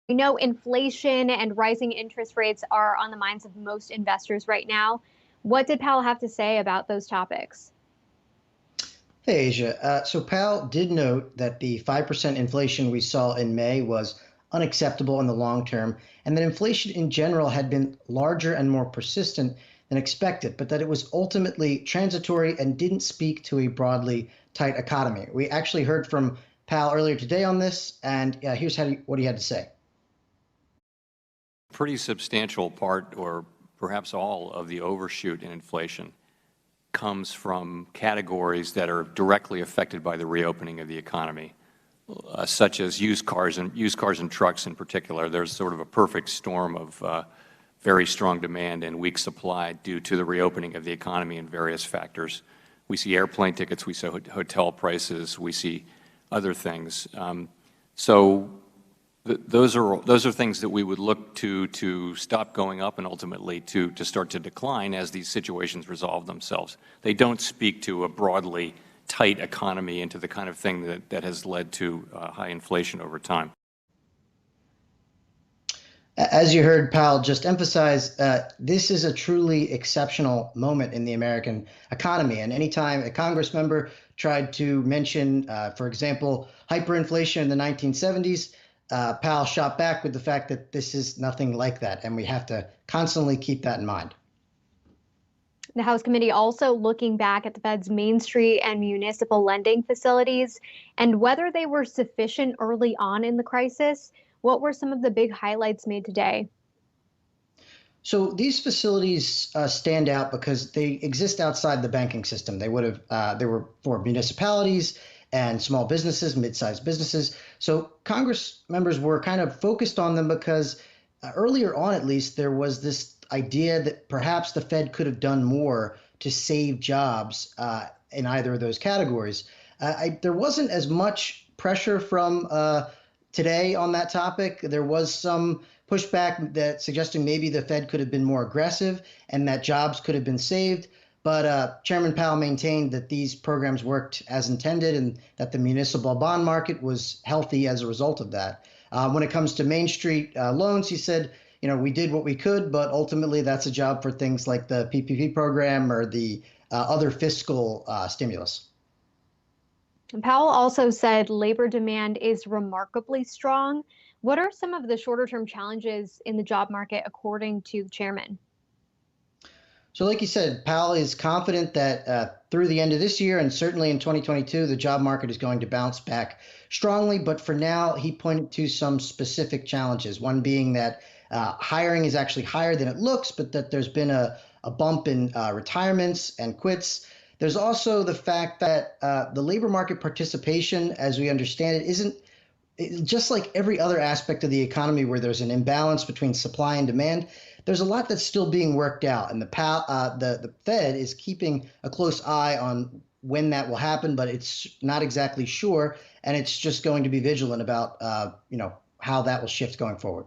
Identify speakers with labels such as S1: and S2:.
S1: We know inflation and rising interest rates are on the minds of most investors right now. What did Powell have to say about those topics?
S2: Hey, Asia. So Powell did note that the 5% inflation we saw in May was unacceptable in the long term, and that inflation in general had been larger and more persistent than expected, but that it was ultimately transitory and didn't speak to a broadly tight economy. We actually heard from Powell earlier today on this, and here's what he had to say.
S3: Pretty substantial part, or perhaps all, of the overshoot in inflation comes from categories that are directly affected by the reopening of the economy, such as used cars and trucks in particular. There's sort of a perfect storm of very strong demand and weak supply due to the reopening of the economy and various factors. We see airplane tickets, we see hotel prices, we see other things. Those are things that we would look to stop going up and ultimately to start to decline as these situations resolve themselves. They don't speak to a broadly tight economy and to the kind of thing that has led to high inflation over time.
S2: As you heard Powell just emphasize, this is a truly exceptional moment in the American economy. And anytime a Congress member tried to mention, for example, hyperinflation in the 1970s, Powell shot back with the fact that this is nothing like that, and we have to constantly keep that in mind.
S1: The House committee also looking back at the Fed's Main Street and municipal lending facilities and whether they were sufficient early on in the crisis. What were some of the big highlights made today?
S2: So these facilities stand out because they exist outside the banking system. They were for municipalities and small businesses, mid-sized businesses. So Congress members were kind of focused on them because earlier on, at least, there was this idea that perhaps the Fed could have done more to save jobs in either of those categories. There wasn't as much pressure from today on that topic. There was some pushback that suggesting maybe the Fed could have been more aggressive and that jobs could have been saved. But Chairman Powell maintained that these programs worked as intended and that the municipal bond market was healthy as a result of that. When it comes to Main Street loans, he said, we did what we could, but ultimately that's a job for things like the PPP program or the other fiscal stimulus.
S1: And Powell also said labor demand is remarkably strong. What are some of the shorter term challenges in the job market, according to the chairman?
S2: So like you said, Powell is confident that through the end of this year and certainly in 2022, the job market is going to bounce back strongly. But for now, he pointed to some specific challenges, one being that hiring is actually higher than it looks, but that there's been a bump in retirements and quits. There's also the fact that the labor market participation, as we understand it, isn't just like every other aspect of the economy where there's an imbalance between supply and demand. There's a lot that's still being worked out, and the Fed is keeping a close eye on when that will happen, but it's not exactly sure, and it's just going to be vigilant about how that will shift going forward.